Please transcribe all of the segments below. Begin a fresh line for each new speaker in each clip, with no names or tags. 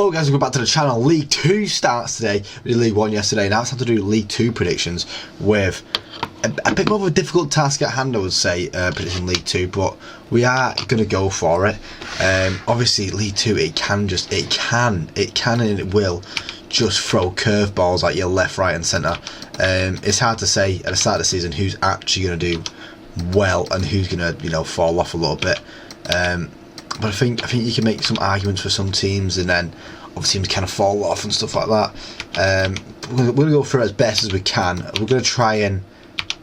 Hello guys, welcome back to the channel. League 2 starts today. We did League 1 yesterday. Now it's time to do League 2 predictions with a bit more of a difficult task at hand, I would say, predicting League 2, but we are going to go for it. Obviously League 2, it can and it will just throw curveballs at you left, right and centre. It's hard to say at the start of the season who's actually going to do well and who's going to, fall off a little bit. But I think you can make some arguments for some teams, and then other teams kind of fall off and stuff like that. We're going to go through it as best as we can. We're going to try and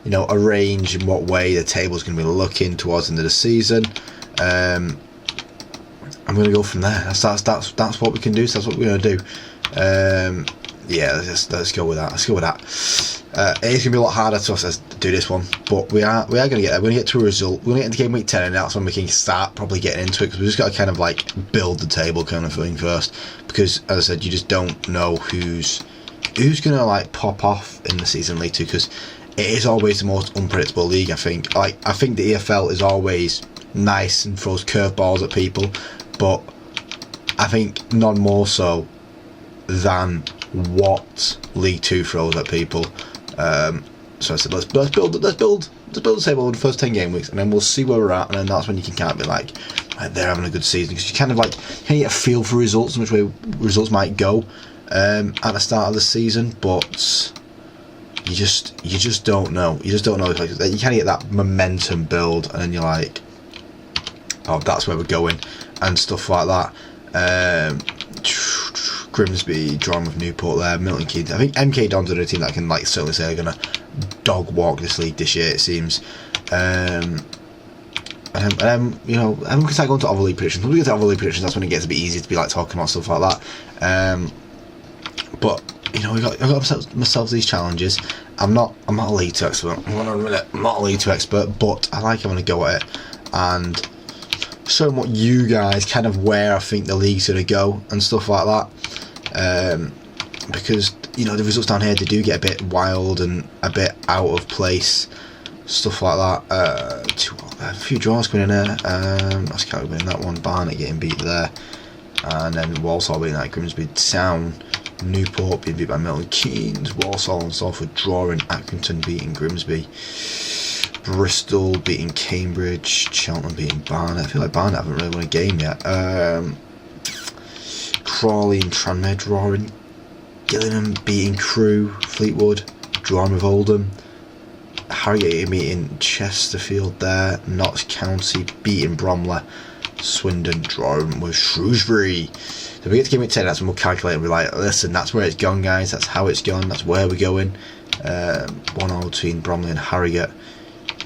arrange in what way the table is going to be looking towards the end of the season. I'm going to go from there. That's what we can do. So that's what we're going to do. Yeah, let's go with that. Let's go with that. It's going to be a lot harder to us to do this one, but we are going to get there. We're going to get to a result. We're going to get into game week 10, and that's when we can start probably getting into it, because we just got to kind of like build the table kind of thing first. Because as I said, you just don't know who's going to like pop off in the season League 2, because it is always the most unpredictable league. I think the EFL is always nice and throws curveballs at people, but I think none more so than what League 2 throws at people. So I said, let's build the table in the first 10 game weeks, and then we'll see where we're at, and then that's when you can kind of be like they're having a good season, because you kind of get a feel for results and which way results might go at the start of the season, but you just don't know. You just don't know. You kind of get that momentum build, and then you're like, oh, that's where we're going, and stuff like that. Grimsby drawing with Newport there, Milton Keynes. I think MK Dons are a team that I can certainly say are going to dog walk this league this year, it seems. And then we can start going to other league predictions. When we get to other league predictions, that's when it gets a bit easier to be talking about stuff like that. But I got myself these challenges. I'm not a League 2 expert. I'm not a League 2 expert, but I like having a go at it and showing what you guys kind of where I think the league's going to go and stuff like that. Because the results down here, they do get a bit wild and a bit out of place, stuff like that. A few draws coming in there. That's kind of winning that one. Barnet getting beat there, and then Walsall beating that. Grimsby Town, Newport being beat by Milton Keynes, Walsall and Salford drawing, Accrington beating Grimsby, Bristol beating Cambridge, Cheltenham beating Barnet. I feel like Barnet haven't really won a game yet. Crawley and Tranmere drawing, Gillingham beating Crewe, Fleetwood drawing with Oldham, Harrogate beating Chesterfield there, Notts County beating Bromley, Swindon drawing with Shrewsbury. So we get to game week 10, that's when we'll calculate and be like, listen, that's where it's gone, guys, that's how it's gone, that's where we're going. 1-0 between Bromley and Harrogate.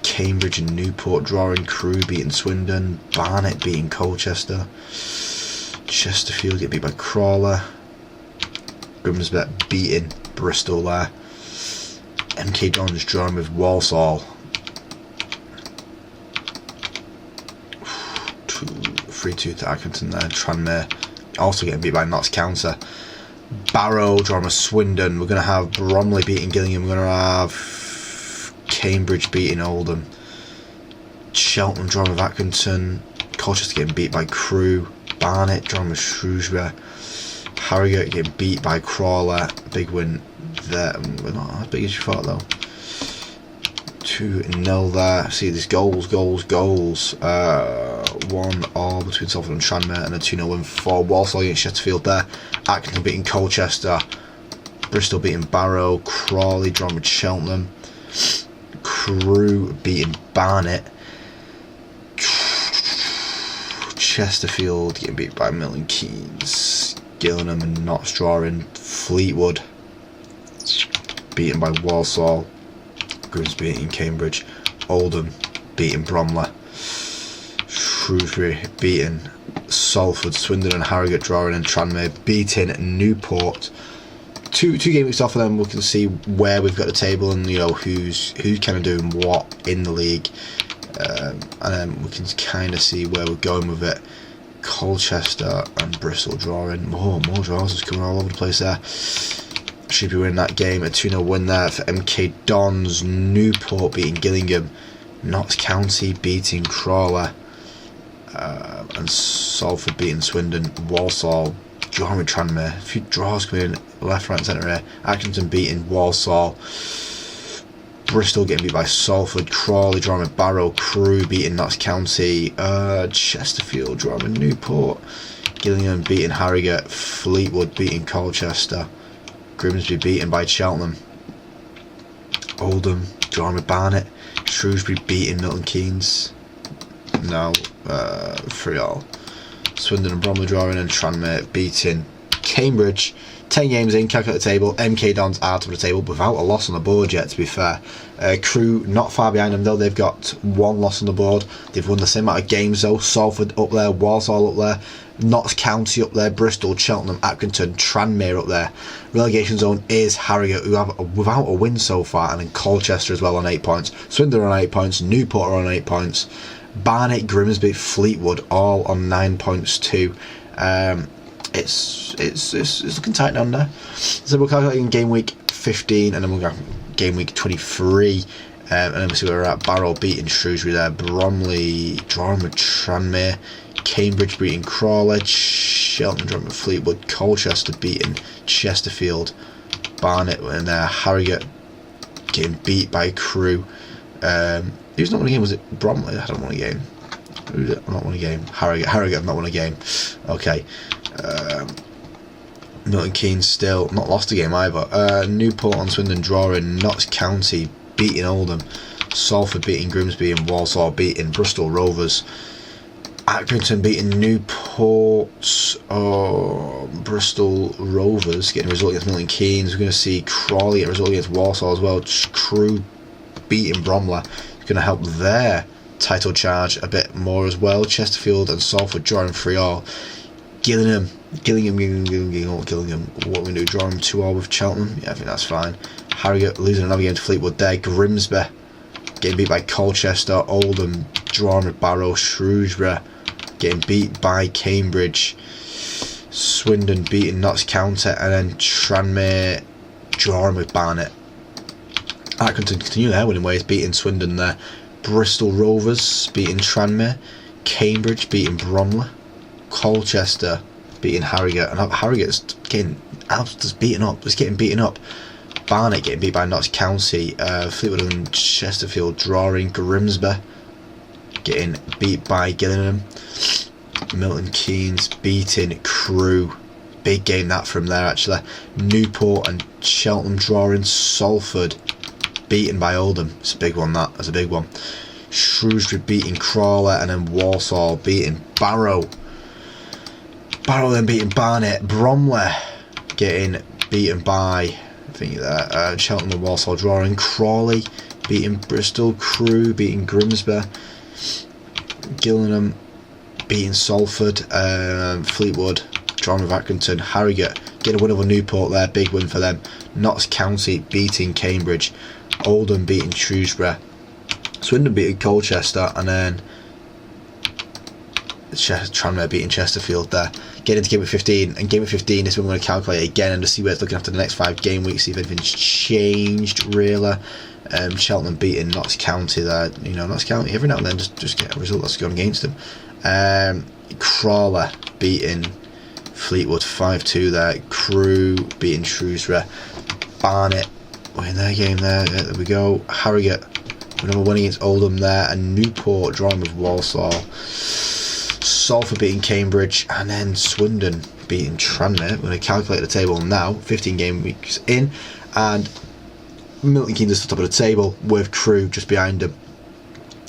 Cambridge and Newport drawing, Crewe beating Swindon, Barnet beating Colchester, Chesterfield get beat by Crawler, Grimsby beating Bristol there, MK Dons drawing with Walsall, 3-2 to Accrington there, Tranmere also getting beat by Notts County, Barrow drawing with Swindon. We're going to have Bromley beating Gillingham, we're going to have Cambridge beating Oldham, Cheltenham drawing with Accrington, Colchester getting beat by Crewe, Barnet drawing with Shrewsbury, Harrogate getting beat by Crawler. Big win there. We're not as big as you thought though. 2-0 there. See these goals. 1-1 between Salford and Tranmere, and a 2-0 win for Walsall against Chesterfield there. Accrington beating Colchester, Bristol beating Barrow, Crawley drawing with Cheltenham, Crewe beating Barnet, Chesterfield getting beat by Milton Keynes, Gillingham and Notts drawing, Fleetwood beaten by Walsall, Grimsby beating Cambridge, Oldham beating Bromley, Shrewsbury beating Salford, Swindon and Harrogate drawing, and Tranmere beating Newport. Two game weeks off of them, we can see where we've got the table and who's kind of doing what in the league. And then we can kind of see where we're going with it. Colchester and Bristol drawing. More draws is coming all over the place there. Should be winning that game. A 2-0 win there for MK Dons. Newport beating Gillingham, Notts County beating Crawler, and Salford beating Swindon. Walsall drawing with Tranmere. A few draws coming in left, right, centre here. Accrington beating Walsall. Bristol getting beat by Salford. Crawley drawing with Barrow. Crewe beating Notts County. Chesterfield drawing with Newport. Gillingham beating Harrogate. Fleetwood beating Colchester. Grimsby beaten by Cheltenham. Oldham drawing with Barnet. Shrewsbury beating Milton Keynes. No, 3-3. Swindon and Bromley drawing, and Tranmere beating Cambridge. 10 games in, calculate the table. MK Dons are top of the table without a loss on the board yet, to be fair. Crewe not far behind them though. They've got 1 loss on the board. They've won the same amount of games though. Salford up there, Walsall up there, Notts County up there, Bristol, Cheltenham, Accrington, Tranmere up there. Relegation zone is Harrogate, who have without a win so far, and then Colchester as well on 8 points. Swindon on 8 points, Newport are on 8 points. Barnet, Grimsby, Fleetwood all on 9 points too. It's looking tight down there. So we're calculating game week 15, and then we'll go game week 23, and then we'll see where we're at. Barrow beating Shrewsbury there. Bromley drawing with Tranmere. Cambridge beating Crawley. Cheltenham drawing with Fleetwood. Colchester beating Chesterfield. Barnet and Harrogate getting beat by Crewe. Who's not won a game? Was it Bromley? I don't want a game. I've not won a game. Harrogate have not won a game. Okay. Milton Keynes still not lost a game either. Newport on Swindon drawing. Notts County beating Oldham. Salford beating Grimsby, and Walsall beating Bristol Rovers. Accrington beating Newport. Bristol Rovers getting a result against Milton Keynes. We're going to see Crawley get a result against Walsall as well. Crewe beating Bromley. It's going to help their title charge a bit more as well. Chesterfield and Salford drawing 3-3. Gillingham. What are we going to do? Drawing 2-2 with Cheltenham? Yeah, I think that's fine. Harrogate losing another game to Fleetwood there. Grimsby getting beat by Colchester. Oldham drawing with Barrow. Shrewsbury getting beat by Cambridge. Swindon beating Notts County, and then Tranmere drawing with Barnet. Accrington continue their winning ways, beating Swindon there. Bristol Rovers beating Tranmere. Cambridge beating Bromley. Colchester beating Harrogate, and Harrogate's getting beaten up. Barnet getting beat by Notts County. Fleetwood and Chesterfield drawing. Grimsby getting beat by Gillingham. Milton Keynes beating Crewe. Big game that from there actually. Newport and Cheltenham drawing. Salford beaten by Oldham. It's a big one, that's a big one. Shrewsbury beating Crawley, and then Walsall beating Barrow. Barrow then beating Barnet. Bromley getting beaten by, Cheltenham and Walsall drawing. Crawley beating Bristol. Crewe beating Grimsby. Gillingham beating Salford. Fleetwood drawing with Accrington. Harrogate getting a win over Newport there. Big win for them. Notts County beating Cambridge. Oldham beating Shrewsbury. Swindon beating Colchester, and then Tranmere beating Chesterfield there. Getting into game week 15, and game week 15 is when we're going to calculate again and to see where it's looking after the next 5 game weeks, see if anything's changed really. Cheltenham beating Notts County there. Notts County every now and then just get a result that's going against them. Crawley beating Fleetwood 5-2 there. Crewe beating Shrewsbury. Barnet winning their game there. There we go. Harrogate another win against Oldham there, and Newport drawing with Walsall. Salford beating Cambridge, and then Swindon beating Tranmere. We're going to calculate the table now, 15 game weeks in, and Milton Keynes is at the top of the table with Crewe just behind them,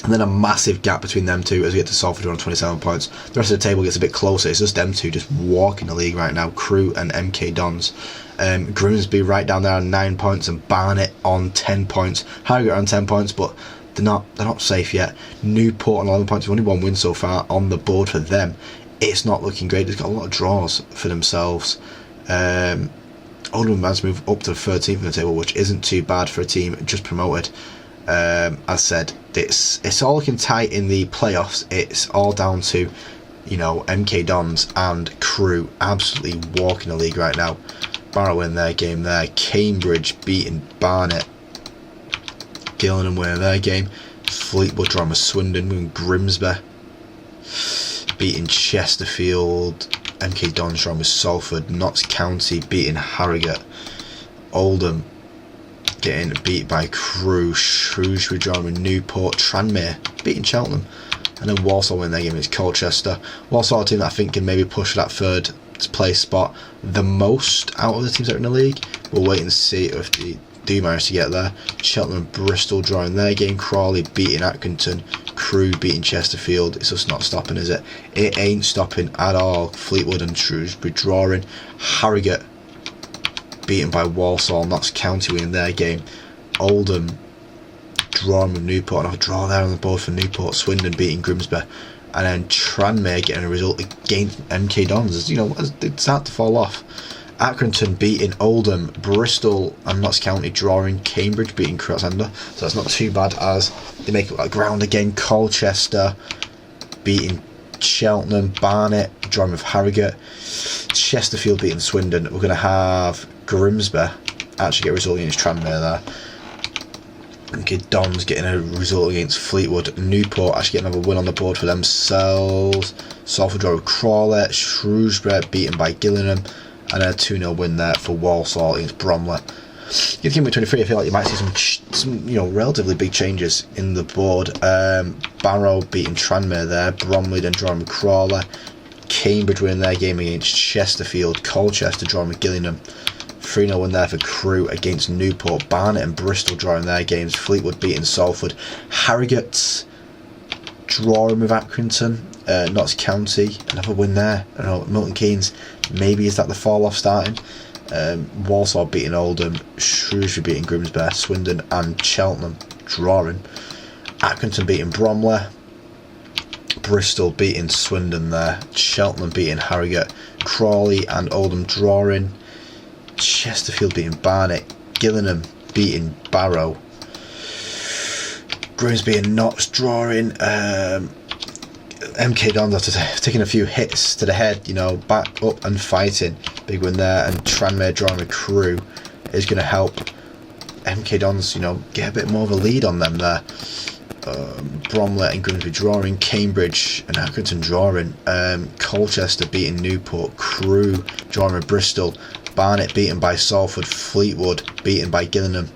and then a massive gap between them two as we get to Salford on 27 points. The rest of the table gets a bit closer. It's just them two just walking the league right now, Crewe and MK Dons. Grimsby right down there on 9 points, and Barnet on 10 points. Harrogate on 10 points, but they're not safe yet. Newport on 11 points, only 1 win so far on the board for them. It's not looking great. They've got a lot of draws for themselves. Oldham managed to move up to the 13th in the table, which isn't too bad for a team just promoted. As I said, it's all looking tight in the playoffs. It's all down to MK Dons and Crewe absolutely walking the league right now. Barrow in their game there. Cambridge beating Barnet. Gillingham winning their game. Fleetwood drawing with Swindon, winning Grimsby, beating Chesterfield. MK Dons drawing with Salford. Notts County beating Harrogate. Oldham getting beat by Crewe. Shrewsbury drawing with Newport. Tranmere beating Cheltenham. And then Walsall win their game against Colchester. Walsall, a team that I think can maybe push for that third place spot the most out of the teams that are in the league. We'll wait and see if they do manage to get there. Cheltenham and Bristol drawing their game. Crawley beating Accrington. Crewe beating Chesterfield. It's just not stopping, is it? It ain't stopping at all. Fleetwood and Shrewsbury drawing. Harrogate beaten by Walsall. Notts County winning their game. Oldham drawing with Newport. Another draw there on the board for Newport. Swindon beating Grimsby. And then Tranmere getting a result against MK Dons. You know, it's start to fall off. Accrington beating Oldham. Bristol and Notts County drawing. Cambridge beating Crossender. So that's not too bad as they make it like ground again. Colchester beating Cheltenham. Barnet drawing with Harrogate. Chesterfield beating Swindon. We're going to have Grimsby actually get a result against Tranmere there. Okay, Dons getting a result against Fleetwood. Newport actually getting another win on the board for themselves. Salford draw with Crawley. Shrewsbury beaten by Gillingham. And a 2-0 win there for Walsall against Bromley. In game week 23, I feel like you might see some relatively big changes in the board. Barrow beating Tranmere there. Bromley then drawing with Crawley. Cambridge winning their game against Chesterfield. Colchester drawing with Gillingham. 3-0 win there for Crewe against Newport. Barnet and Bristol drawing their games. Fleetwood beating Salford. Harrogate drawing with Accrington. Notts County, another win there. I don't know, Milton Keynes, maybe is that the fall off starting? Walsall beating Oldham. Shrewsbury beating Grimsby. Swindon and Cheltenham drawing. Accrington beating Bromley. Bristol beating Swindon there. Cheltenham beating Harrogate. Crawley and Oldham drawing. Chesterfield beating Barnet. Gillingham beating Barrow. Grimsby and Notts drawing. MK Dons after taking a few hits to the head, back up and fighting. Big win there. And Tranmere drawing with Crewe is going to help MK Dons, get a bit more of a lead on them there. Bromley and Grimsby drawing. Cambridge and Accrington drawing. Colchester beating Newport. Crewe drawing with Bristol. Barnet beaten by Salford. Fleetwood beaten by Gillingham.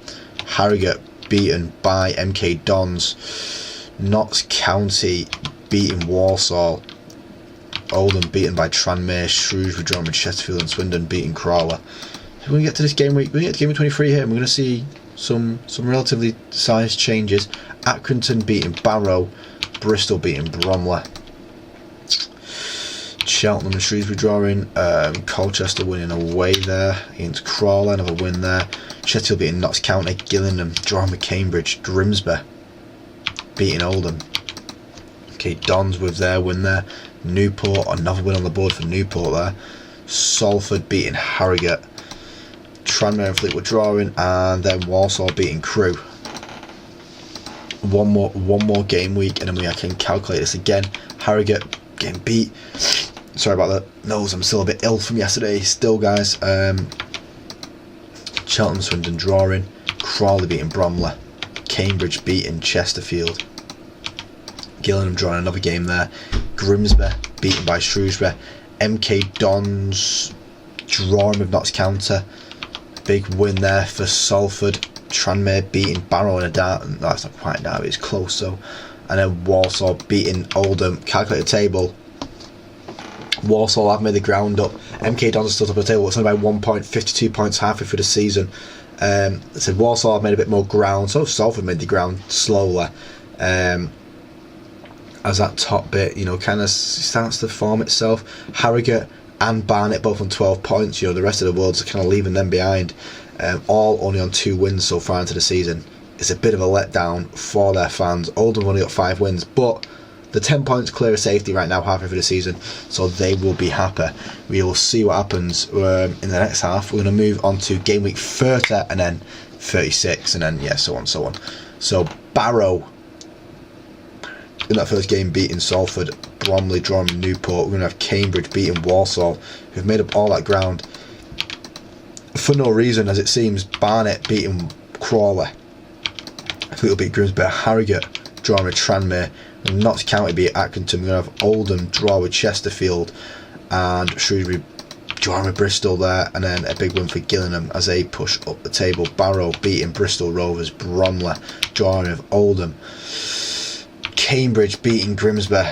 Harrogate beaten by MK Dons. Notts County beating Walsall. Oldham beaten by Tranmere. Shrewsbury drawing with Chesterfield and Swindon beating Crawley. So we're going to get to this game week. We're going to get to game week 23 here, and we're going to see some relatively sized changes. Accrington beating Barrow. Bristol beating Bromley. Cheltenham and Shrewsbury drawing. Colchester winning away there against Crawley. Another win there. Sheffield beating Notts County. Gillingham drawing with Cambridge. Grimsby beating Oldham. Okay, Dons with their win there. Newport, another win on the board for Newport there. Salford beating Harrogate. Tranmere and Fleetwood drawing, and then Walsall beating Crewe. One more game week, and then we can calculate this again. Harrogate getting beat. Sorry about that nose, I'm still a bit ill from yesterday still, guys. Cheltenham Swindon drawing. Crawley beating Bromley. Cambridge beating Chesterfield. Gillingham drawing another game there. Grimsby beaten by Shrewsbury. MK Dons drawing with Notts County. Big win there for Salford. Tranmere beating Barrow in a dart. That's not quite now, it's close though. And then Walsall beating Oldham. Calculated table. Walsall have made the ground up. MK Dons are still top of the table. It's only by 1 point, 52 points halfway through the season. I said Walsall have made a bit more ground. So Salford made the ground slowly. As that top bit, kind of starts to form itself. Harrogate and Barnet both on 12 points. The rest of the world's kind of leaving them behind. All only on 2 wins so far into the season. It's a bit of a letdown for their fans. Oldham only got 5 wins, but the 10 points clear of safety right now halfway through the season, so they will be happy. We will see what happens in the next half. We're going to move on to game week 30 and then 36 and then so on. So Barrow in that first game beating Salford. Bromley drawing with Newport. We're going to have Cambridge beating Walsall, who've made up all that ground for no reason, as it seems. Barnet beating Crawley. Fleetwood beat Grimsby. Harrogate drawing with Tranmere. And Notts County beat Accrington. We're going to have Oldham draw with Chesterfield. and Shrewsbury drawing with Bristol there, and then a big win for Gillingham as they push up the table. Barrow beating Bristol Rovers. Bromley drawing with Oldham. Cambridge beating Grimsby.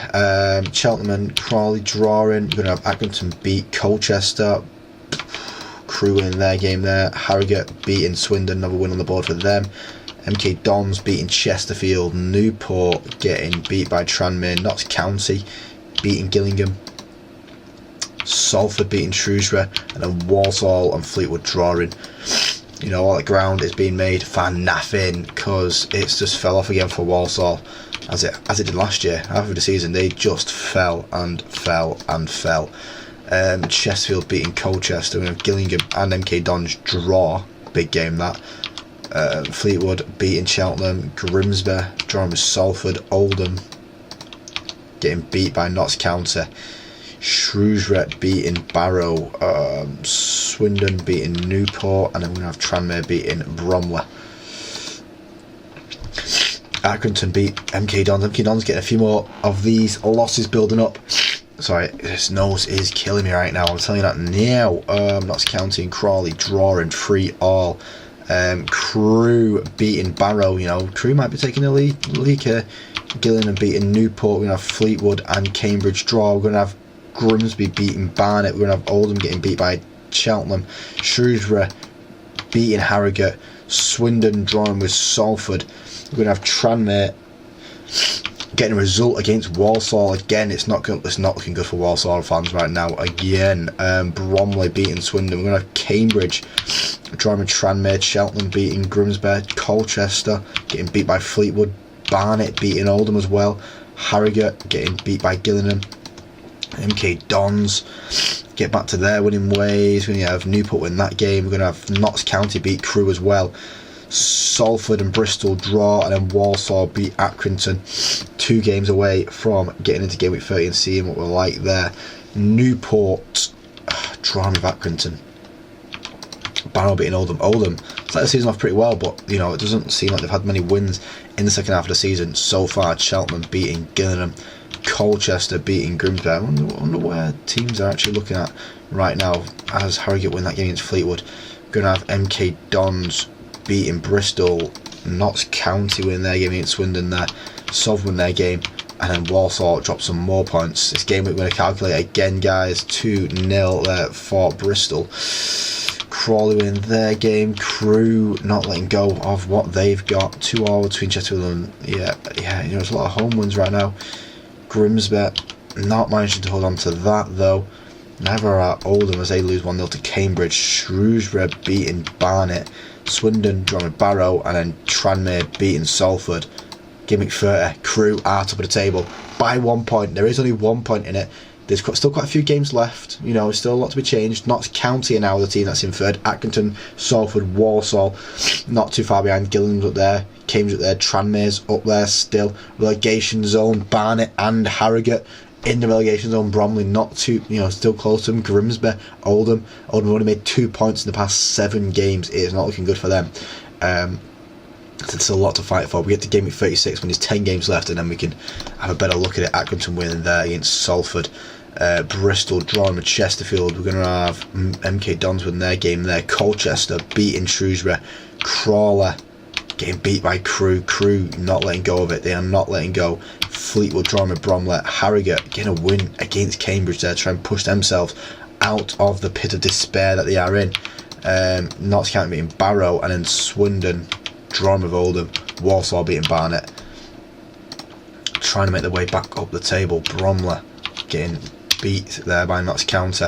Cheltenham and Crawley drawing. We're going to have Accrington beat Colchester. Crewe winning their game there. Harrogate beating Swindon, another win on the board for them. MK Dons beating Chesterfield. Newport getting beat by Tranmere. Notts County beating Gillingham. Salford beating Shrewsbury, and then Walsall and Fleetwood drawing. You know, all the ground is being made for nothing because it's just fell off again for Walsall as it did last year. After the season, they just fell and fell and fell. Chesterfield beating Colchester, and Gillingham and MK Dons draw. Big game that. Fleetwood beating Cheltenham. Grimsby drawing with Salford. Oldham getting beat by Notts County. Shrewsbury beating Barrow. Swindon beating Newport, and then we're going to have Tranmere beating Bromley. Accrington beat MK Dons. MK Dons getting a few more of these losses building up. Sorry, this nose is killing me right now, I'm telling you that now. Notts County and Crawley drawing 3-3. Crewe beating Barrow. You know, Crewe might be taking the league here. Gillingham beating Newport. We're going to have Fleetwood and Cambridge draw. We're going to have Grimsby beating Barnet. We're going to have Oldham getting beat by Cheltenham. Shrewsbury beating Harrogate. Swindon drawing with Salford. We're going to have Tranmere getting a result against Walsall. Again, it's not looking good for Walsall fans right now. Again, Bromley beating Swindon. We're going to have Cambridge drawing with Tranmere. Cheltenham beating Grimsby. Colchester getting beat by Fleetwood. Barnet beating Oldham as well. Harrogate getting beat by Gillingham. MK Dons get back to their winning ways. We're going to have Newport win that game. We're going to have Notts County beat Crewe as well. Salford and Bristol draw, and then Walsall beat Accrington. 2 games away from getting into game week 30 and seeing what we're like there. Newport drawing with Accrington. Barrow beating Oldham. Oldham started the season off pretty well, but you know, it doesn't seem like they've had many wins in the second half of the season so far. Cheltenham beating Gillingham. Colchester beating Grimsby. I wonder where teams are actually looking at right now as Harrogate win that game against Fleetwood. We're going to have MK Dons beating Bristol. Notts County win their game against Swindon there. Salford win their game, and then Walsall drop some more points. This game we're going to calculate again, guys. 2-0 there for Bristol. Crawley win their game. Crewe not letting go of what they've got. 2-2 between Chesterfield and yeah, you know, there's a lot of home wins right now. Grimsby not managing to hold on to that though. Neither are Oldham as they lose 1-0 to Cambridge. Shrewsbury beating Barnet. Swindon drawing with Barrow, and then Tranmere beating Salford. Gimmick 30. Crewe are top of the table by 1 point. There is only 1 point in it. There's still quite a few games left. You know, there's still a lot to be changed. Notts County are now the team that's in third. Accrington, Salford, Walsall not too far behind. Gillingham's up there. Cambridge up there. Tranmere's up there still. Relegation zone. Barnet and Harrogate in the relegation zone. Bromley not too, you know, still close to them. Grimsby, Oldham have only made 2 points in the past 7 games. It is not looking good for them. There's still a lot to fight for. We get to game week 36 when there's 10 games left, and then we can have a better look at it. Accrington winning there against Salford. Bristol drawing with Chesterfield. We're going to have MK Dons win their game there. Colchester beating Shrewsbury. Crawley getting beat by Crewe. Crewe not letting go of it. They are not letting go. Fleetwood drawing with Bromley. Harrogate getting a win against Cambridge there, trying to push themselves out of the pit of despair that they are in. Notts County beating Barrow, and then Swindon drawing with Oldham. Walsall beating Barnet. Trying to make their way back up the table. Bromley getting beat there by Notts County.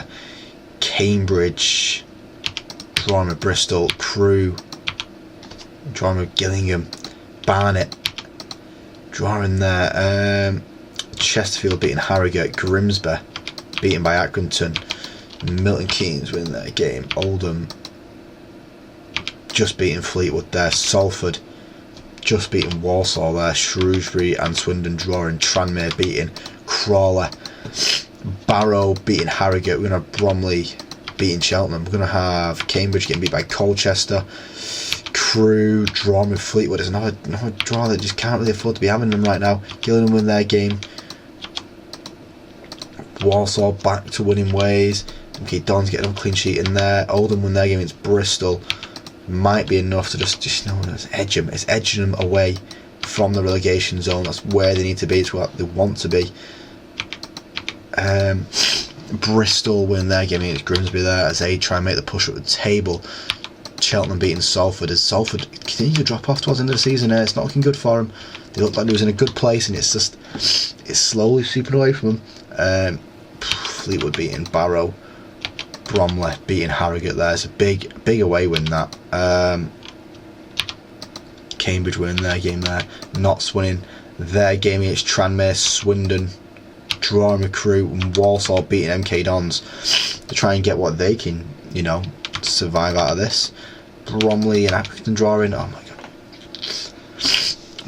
Cambridge drawing with Bristol. Crewe drawing with Gillingham. Barnet drawing there. Chesterfield beating Harrogate. Grimsby beaten by Accrington. Milton Keynes winning their game. Oldham just beating Fleetwood there. Salford just beating Walsall there. Shrewsbury and Swindon drawing. Tranmere beating Crawley. Barrow beating Harrogate. We're going to have Bromley beating Cheltenham. We're going to have Cambridge getting beat by Colchester. Crewe drawing with Fleetwood. There's another draw that just can't really afford to be having them right now. Gillingham win their game. Walsall back to winning ways. Okay, Don's getting a clean sheet in there. Oldham win their game against Bristol. Might be enough to just edge them. It's edging them away from the relegation zone. That's where they need to be. It's what they want to be. Bristol win their game against Grimsby there as they try and make the push up the table. Cheltenham beating Salford as Salford continue to drop off towards the end of the season. It's not looking good for them. They look like they was in a good place, and it's slowly sweeping away from them. Fleetwood beating Barrow. Bromley beating Harrogate there. It's a big away win that. Cambridge winning their game there. Notts winning their game against Tranmere. Swindon drawing Recruit, and Walsall beating MK Dons to try and get what they can, survive out of this. Bromley and Accrington drawing. Oh my god,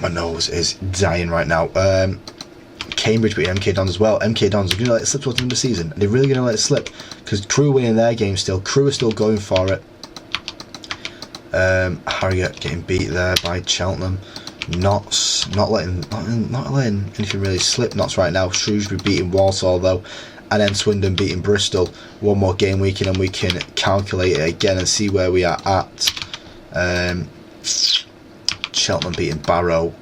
my nose is dying right now. Cambridge beating MK Dons as well. MK Dons are going to let it slip towards the end of the season. They're really going to let it slip because Crewe winning their game still. Crewe are still going for it. Harrogate getting beat there by Cheltenham. Notts not letting anything really slip. Notts right now. Shrewsbury beating Walsall though, and then Swindon beating Bristol. One more game weekend and we can calculate it again and see where we are at. Cheltenham beating Barrow.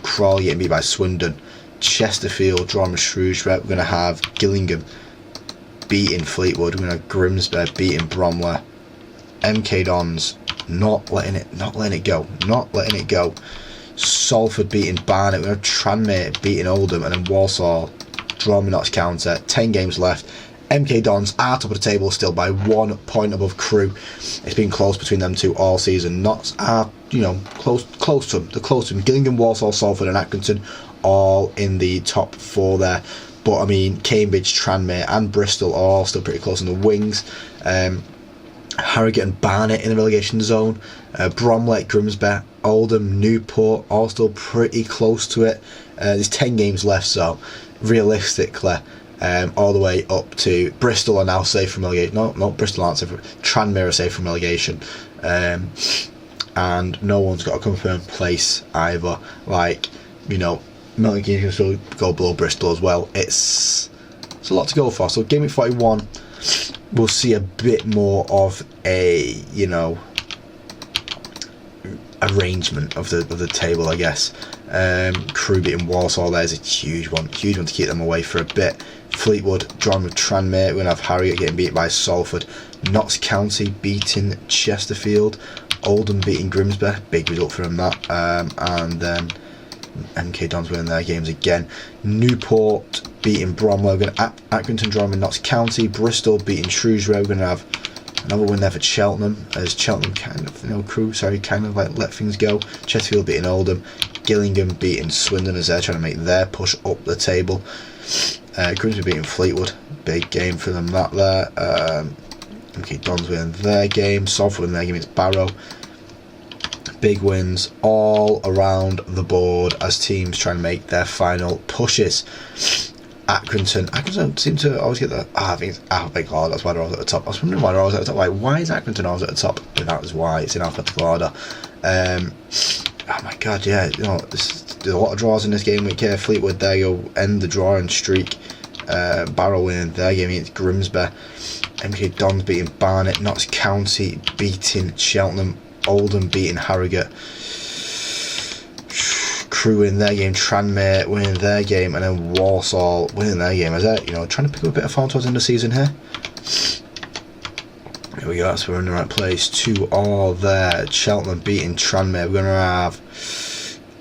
Crawley getting beat by Swindon. Chesterfield drawing with Shrewsbury. We're going to have Gillingham beating Fleetwood. We're going to have Grimsby beating Bromley. MK Dons not letting it go. Salford beating Barnet. We're going to have Tranmere beating Oldham, and then Walsall drawing with Notts County. 10 games left. MK Dons are top of the table still by 1 point above Crewe. It's been close between them two all season. Notts are, close to them. They're close to them. Gillingham, Walsall, Salford and Accrington all in the top 4 there. But I mean, Cambridge, Tranmere and Bristol are all still pretty close in the wings. Harrogate and Barnet in the relegation zone. Bromley, Grimsby, Oldham, Newport all still pretty close to it. There's 10 games left, so realistically all the way up to Bristol are now safe from relegation. No, Bristol aren't safe. Tranmere are safe from relegation. And no one's got a confirmed place either. Milton Keynes can still go below Bristol as well. It's a lot to go for. So game week 41, we'll see a bit more of a arrangement of the table, I guess. Crewe beating Walsall there's a huge one to keep them away for a bit. Fleetwood drawn with Tranmere. We're going to have Harrogate getting beat by Salford. Notts County beating Chesterfield. Oldham beating Grimsby, big result for them that. And then MK Dons winning their games again. Newport beating Bromley. We're going to Accrington drawing with Notts County. Bristol beating Shrewsbury. We're going to have another win there for Cheltenham as Cheltenham Crewe let things go. Chesterfield beating Oldham. Gillingham beating Swindon as they're trying to make their push up the table. Grimsby beating Fleetwood, big game for them that there. MK Dons winning their game. Salford winning their game against Barrow. Big wins all around the board as teams try and make their final pushes. Accrington seem to always get that. I think it's alphabetical order. That's why they're always at the top. I was wondering why they're always at the top. Why is Accrington always at the top? But that is why it's in alphabetical order. Oh my god, yeah. There's a lot of draws in this game week here. Fleetwood there go end the drawing streak. Barrow winning their game against Grimsby. MK Dons beating Barnet. Notts County beating Cheltenham. Oldham beating Harrogate. Crewe winning their game. Tranmere winning their game, and then Walsall winning their game. Is that trying to pick up a bit of form towards the end of the season here? Here we go. That's we're in the right place. 2-2 there. Cheltenham beating Tranmere. We're gonna have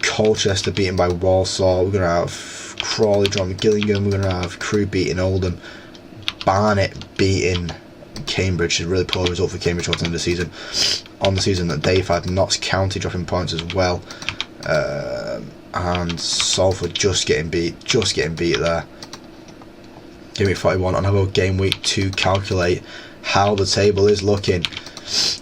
Colchester beaten by Walsall. We're gonna have Crawley drawn with Gillingham. We're gonna have Crewe beating Oldham. Barnet beating Cambridge. A really poor result for Cambridge towards the end of the season. On the season that they've had Notts County dropping points as well, and Salford just getting beat there. Game week 41 on our game week to calculate how the table is looking.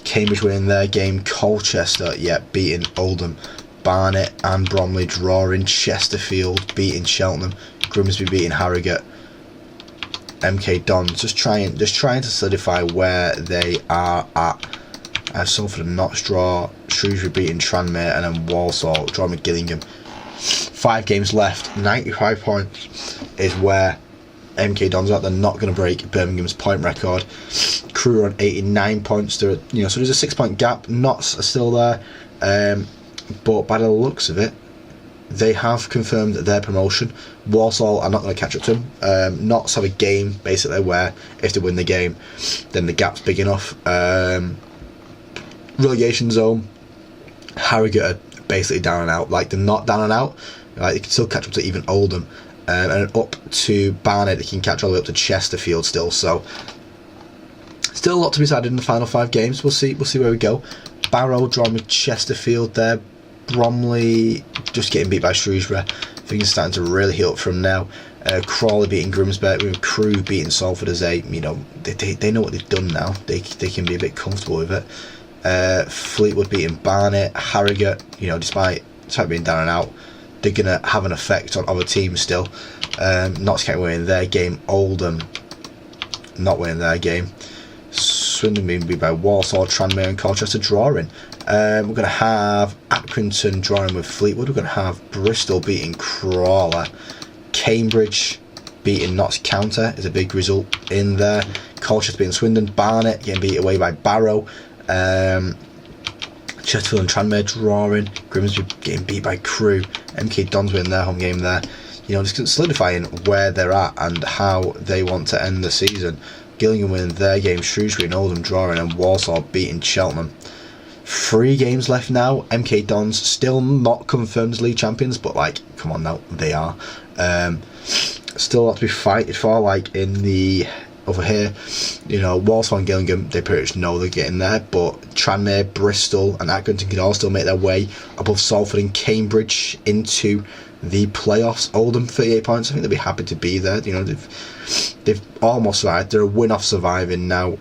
Cambridge winning their game. Colchester beating Oldham. Barnet and Bromley drawing. Chesterfield beating Cheltenham. Grimsby beating Harrogate. MK Dons just trying to solidify where they are at. Salford and Notts draw. Shrewsbury beating Tranmere, and then Walsall drawing with Gillingham. 5 games left. 95 points is where MK Dons out. They're not going to break Birmingham's point record. Crew are on 89 points. So there's a 6 point gap. Notts are still there, but by the looks of it, they have confirmed their promotion. Walsall are not going to catch up to them. Notts have a game basically where if they win the game, then the gap's big enough. Relegation zone. Harrogate are basically down and out. Like, they're not down and out. Like, they can still catch up to even Oldham, and up to Barnet. They can catch all the way up to Chesterfield still. So still a lot to be decided in the final 5 games. We'll see where we go. Barrow drawing with Chesterfield there. Bromley just getting beat by Shrewsbury. Things are starting to really heat up from now. Crawley beating Grimsby, with Crewe beating Salford as they know what they've done now. They can be a bit comfortable with it. Fleetwood beating Barnet. Harrogate, despite being down and out, they're gonna have an effect on other teams still. Notts County winning their game. Oldham not winning their game. Swindon being beat by Walsall. Tranmere and Colchester drawing. We're going to have Accrington drawing with Fleetwood. We're going to have Bristol beating Crawler. Cambridge beating Notts County is a big result in there. Colchester beating Swindon. Barnet getting beat away by Barrow. Chesterfield and Tranmere drawing. Grimsby getting beat by Crewe. MK Dons winning their home game there. Just solidifying where they're at and how they want to end the season. Gillingham winning their game. Shrewsbury and Oldham drawing, and Walsall beating Cheltenham. 3 games left now. MK Dons still not confirmed as league champions, but come on now, they are. Still a lot to be fighted for. Over here, Walsall and Gillingham, they pretty much know they're getting there, but Tranmere, Bristol and Accrington can all still make their way above Salford and Cambridge into the playoffs. Oldham 38 points. I think they'll be happy to be there. They've almost survived. They're a win off surviving now.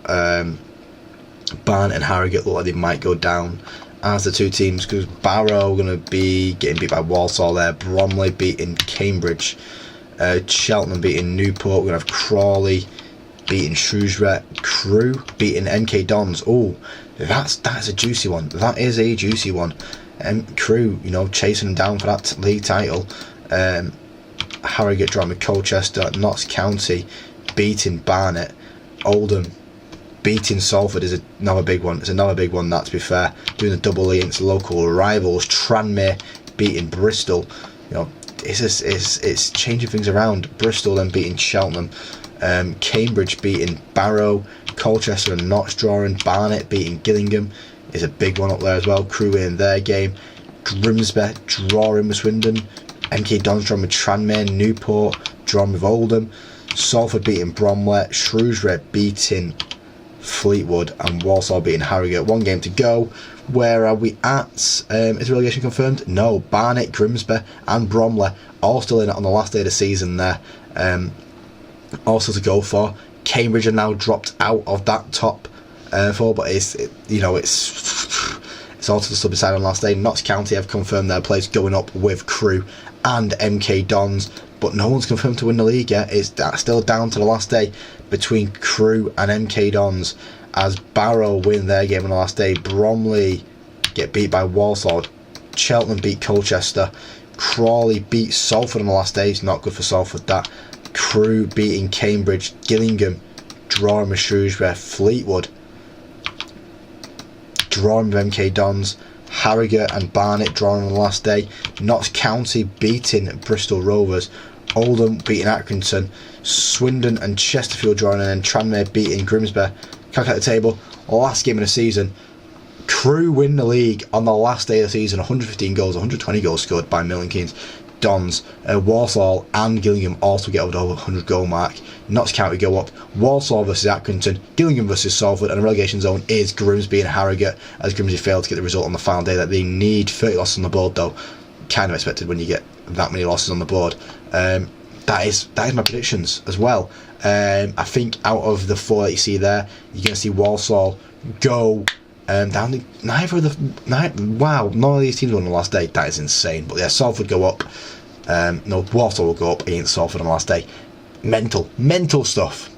Barnet and Harrogate look like they might go down as the 2 teams, because Barrow are going to be getting beat by Walsall there. Bromley beating Cambridge. Cheltenham beating Newport. We're going to have Crawley beating Shrewsbury. Crewe beating MK Dons. Oh, that's a juicy one. That is a juicy one. Crewe, chasing them down for that league title. Harrogate drawing with Colchester. Notts County beating Barnet. Oldham beating Salford is another big one. It's another big one, that, to be fair. Doing the double against local rivals. Tranmere beating Bristol. It's changing things around. Bristol then beating Cheltenham. Cambridge beating Barrow. Colchester and Notts drawing. Barnet beating Gillingham is a big one up there as well. Crewe in their game. Grimsby drawing with Swindon. MK Dons drawing with Tranmere. Newport drawing with Oldham. Salford beating Bromley. Shrewsbury beating Fleetwood, and Walsall beating Harrogate. 1 game to go. Where are we at? Is relegation confirmed? No. Barnet, Grimsby and Bromley all still in it on the last day of the season there. Also to go for. Cambridge are now dropped out of that top 4, but it's also still decided on last day. Notts County have confirmed their place going up with Crewe and MK Dons, but no one's confirmed to win the league yet. It's still down to the last day between Crewe and MK Dons, as Barrow win their game on the last day. Bromley get beat by Walsall. Cheltenham beat Colchester. Crawley beat Salford on the last day. It's not good for Salford, that. Crewe beating Cambridge. Gillingham drawing with Shrewsbury. Fleetwood drawing with MK Dons. Harrogate and Barnet drawing on the last day. Notts County beating Bristol Rovers. Oldham beating Accrington. Swindon and Chesterfield drawing, and then Tranmere beating Grimsby. Calculate the table. Last game of the season. Crewe win the league on the last day of the season. 115 goals, 120 goals scored by Milton Keynes. Dons, Walsall and Gillingham also get over the 100 goal mark. Notts County go up. Walsall versus Accrington. Gillingham versus Salford, and the relegation zone is Grimsby and Harrogate, as Grimsby failed to get the result on the final day that they need. 30 losses on the board, though. Kind of expected when you get that many losses on the board. That is my predictions as well. I think out of the 4 that you see there, you're going to see Walsall go down. Wow, none of these teams won on the last day. That is insane. But yeah, Salford go up. Walsall will go up against Salford on the last day. Mental stuff.